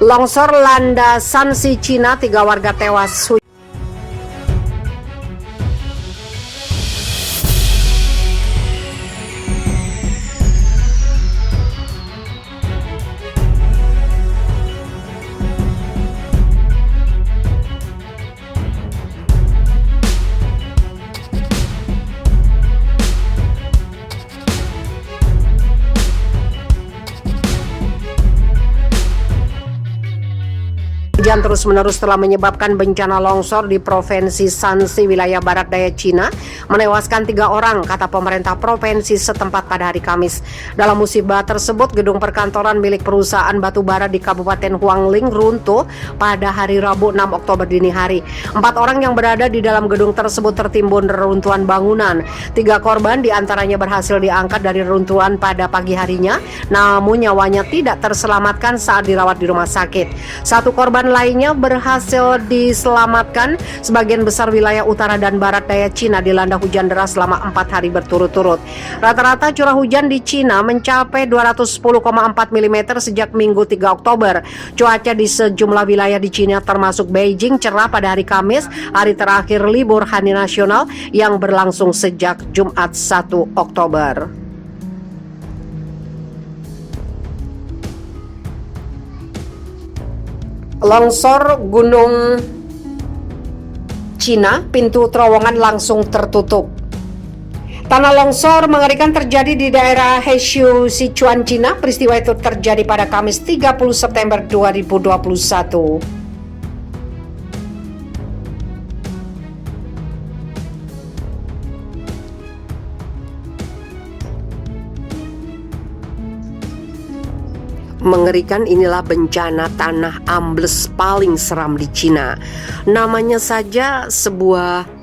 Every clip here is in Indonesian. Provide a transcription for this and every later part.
Longsor landa Shanxi, Cina, 3 warga tewas. Hujan terus-menerus telah menyebabkan bencana longsor di Provinsi Shanxi, wilayah barat daya Cina, menewaskan 3 orang, kata pemerintah provinsi setempat pada hari Kamis. Dalam musibah tersebut, gedung perkantoran milik perusahaan batubara di Kabupaten Huangling runtuh pada hari Rabu 6 Oktober dini hari. 4 orang yang berada di dalam gedung tersebut tertimbun reruntuhan bangunan. 3 korban diantaranya berhasil diangkat dari reruntuhan pada pagi harinya, namun nyawanya tidak terselamatkan saat dirawat di rumah sakit. 1 korban lainnya berhasil diselamatkan. Sebagian besar wilayah utara dan barat daya Cina dilanda hujan deras selama 4 hari berturut-turut. Rata-rata curah hujan di Cina mencapai 210,4 mm sejak Minggu 3 Oktober. Cuaca di sejumlah wilayah di Cina termasuk Beijing cerah pada hari Kamis, hari terakhir libur hari nasional yang berlangsung sejak Jumat 1 Oktober. Longsor Gunung Cina, pintu terowongan langsung tertutup. Tanah longsor mengerikan terjadi di daerah Hexiu, Sichuan, Cina. Peristiwa itu terjadi pada Kamis 30 September 2021. Mengerikan, inilah bencana tanah ambles paling seram di Cina. Namanya saja sebuah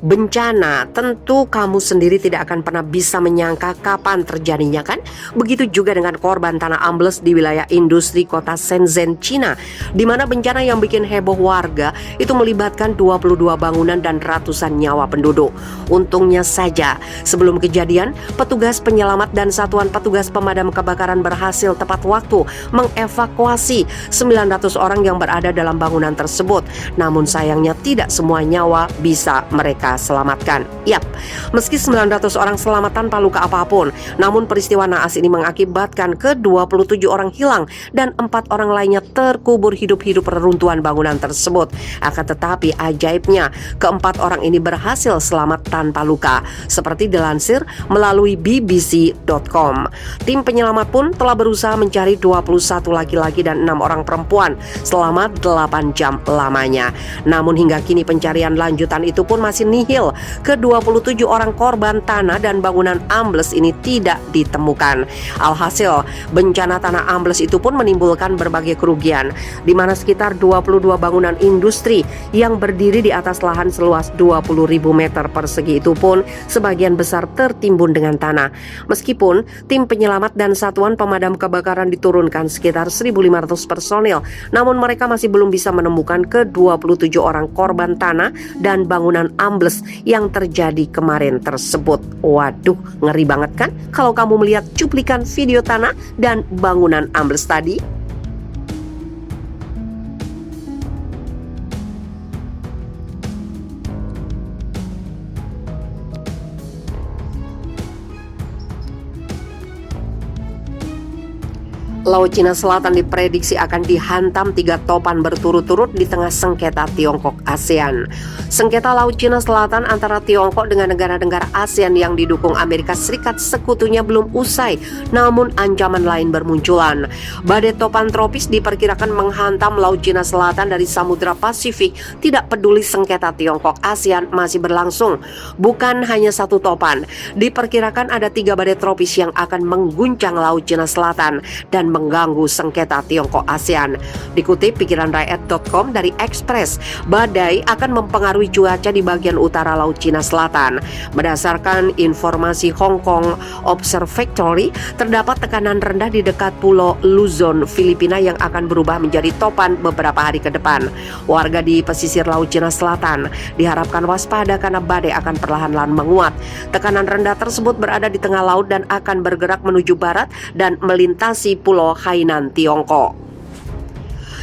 bencana, tentu kamu sendiri tidak akan pernah bisa menyangka kapan terjadinya, kan? Begitu juga dengan korban tanah ambles di wilayah industri kota Shenzhen, Cina, di mana bencana yang bikin heboh warga itu melibatkan 22 bangunan dan ratusan nyawa penduduk. Untungnya saja, sebelum kejadian, petugas penyelamat dan satuan petugas pemadam kebakaran berhasil tepat waktu mengevakuasi 900 orang yang berada dalam bangunan tersebut. Namun sayangnya tidak semua nyawa bisa mereka selamatkan. Yap, meski 900 orang selamat tanpa luka apapun, namun peristiwa naas ini mengakibatkan ke-27 orang hilang dan 4 orang lainnya terkubur hidup-hidup reruntuhan bangunan tersebut. Akan tetapi ajaibnya, ke-4 orang ini berhasil selamat tanpa luka, seperti dilansir melalui bbc.com. Tim penyelamat pun telah berusaha mencari 21 laki-laki dan 6 orang perempuan selama 8 jam lamanya. Namun hingga kini pencarian lanjutan itu pun masih nihil. Ke-27 orang korban tanah dan bangunan ambles ini tidak ditemukan. Alhasil, bencana tanah ambles itu pun menimbulkan berbagai kerugian, di mana sekitar 22 bangunan industri yang berdiri di atas lahan seluas 20.000 meter persegi itu pun sebagian besar tertimbun dengan tanah. Meskipun tim penyelamat dan satuan pemadam kebakaran diturunkan sekitar 1.500 personil, namun mereka masih belum bisa menemukan ke-27 orang korban tanah dan bangunan ambles yang terjadi kemarin tersebut. Waduh, ngeri banget kan kalau kamu melihat cuplikan video tanah dan bangunan ambles tadi? Laut Cina Selatan diprediksi akan dihantam 3 topan berturut-turut di tengah sengketa Tiongkok ASEAN. Sengketa Laut Cina Selatan antara Tiongkok dengan negara-negara ASEAN yang didukung Amerika Serikat sekutunya belum usai, namun ancaman lain bermunculan. Badai topan tropis diperkirakan menghantam Laut Cina Selatan dari Samudra Pasifik. Tidak peduli sengketa Tiongkok ASEAN masih berlangsung. Bukan hanya 1 topan, diperkirakan ada 3 badai tropis yang akan mengguncang Laut Cina Selatan dan mengganggu sengketa Tiongkok ASEAN. Dikutip pikiranrakyat.com dari Express, badai akan mempengaruhi cuaca di bagian utara Laut Cina Selatan. Berdasarkan informasi Hong Kong Observatory, terdapat tekanan rendah di dekat Pulau Luzon, Filipina yang akan berubah menjadi topan beberapa hari ke depan. Warga di pesisir Laut Cina Selatan diharapkan waspada karena badai akan perlahan-lahan menguat. Tekanan rendah tersebut berada di tengah laut dan akan bergerak menuju barat dan melintasi Pulau Hainan, Tiongkok.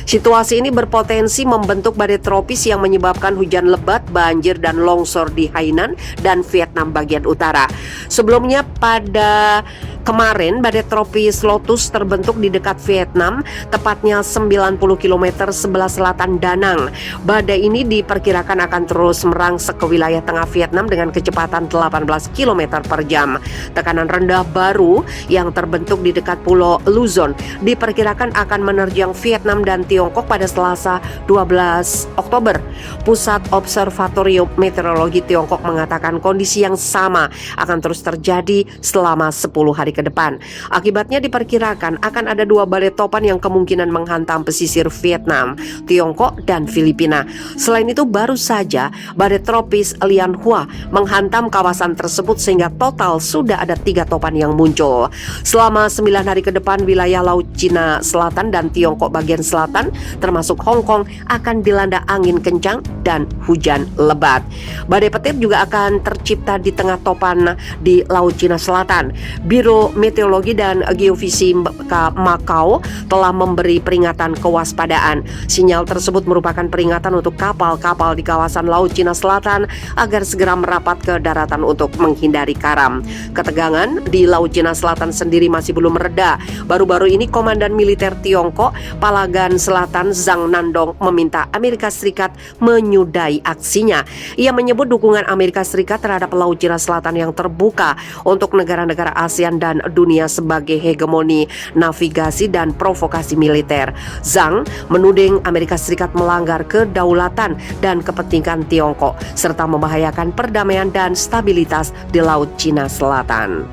Situasi ini berpotensi membentuk badai tropis yang menyebabkan hujan lebat, banjir, dan longsor di Hainan dan Vietnam bagian utara. Sebelumnya pada kemarin, badai tropis Lotus terbentuk di dekat Vietnam, tepatnya 90 km sebelah selatan Da Nang. Badai ini diperkirakan akan terus merangsek ke wilayah tengah Vietnam dengan kecepatan 18 km per jam. Tekanan rendah baru yang terbentuk di dekat Pulau Luzon diperkirakan akan menerjang Vietnam dan Tiongkok pada Selasa 12 Oktober. Pusat Observatorium Meteorologi Tiongkok mengatakan kondisi yang sama akan terus terjadi selama 10 hari ke depan. Akibatnya diperkirakan akan ada 2 badai topan yang kemungkinan menghantam pesisir Vietnam, Tiongkok, dan Filipina. Selain itu, baru saja badai tropis Lianhua menghantam kawasan tersebut sehingga total sudah ada 3 topan yang muncul. Selama 9 hari ke depan, wilayah Laut Cina Selatan dan Tiongkok bagian selatan termasuk Hong Kong akan dilanda angin kencang dan hujan lebat. Badai petir juga akan tercipta di tengah topan di Laut Cina Selatan. Biro Meteorologi dan Geofisika Macau telah memberi peringatan kewaspadaan. Sinyal tersebut merupakan peringatan untuk kapal-kapal di kawasan Laut Cina Selatan agar segera merapat ke daratan untuk menghindari karam. Ketegangan di Laut Cina Selatan sendiri masih belum mereda. Baru-baru ini Komandan Militer Tiongkok, Palagan Selatan Zhang Nandong meminta Amerika Serikat menyudahi aksinya. Ia menyebut dukungan Amerika Serikat terhadap Laut Cina Selatan yang terbuka untuk negara-negara ASEAN dan dunia sebagai hegemoni navigasi dan provokasi militer. Zhang menuding Amerika Serikat melanggar kedaulatan dan kepentingan Tiongkok serta membahayakan perdamaian dan stabilitas di Laut Cina Selatan.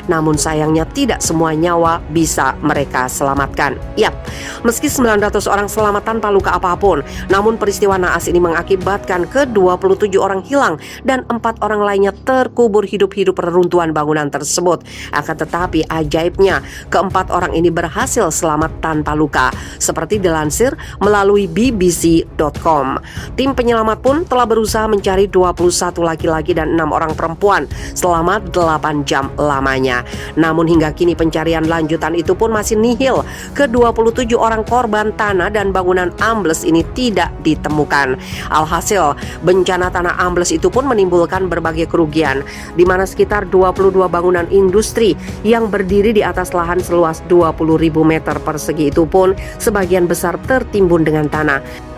Namun sayangnya tidak semua nyawa bisa mereka selamatkan. Yap, meski 900 orang selamat tanpa luka apapun, namun peristiwa naas ini mengakibatkan ke-27 orang hilang dan 4 orang lainnya terkubur hidup-hidup reruntuhan bangunan tersebut. Akan tetapi ajaibnya, ke-4 orang ini berhasil selamat tanpa luka, seperti dilansir melalui bbc.com. Tim penyelamat pun telah berusaha mencari 21 laki-laki dan 6 orang perempuan selama 8 jam lamanya. Namun hingga kini pencarian lanjutan itu pun masih nihil. Ke-27 orang korban tanah dan bangunan ambles ini tidak ditemukan. Alhasil, bencana tanah ambles itu pun menimbulkan berbagai kerugian, di mana sekitar 22 bangunan industri yang berdiri di atas lahan seluas 20.000 meter persegi itu pun sebagian besar tertimbun dengan tanah.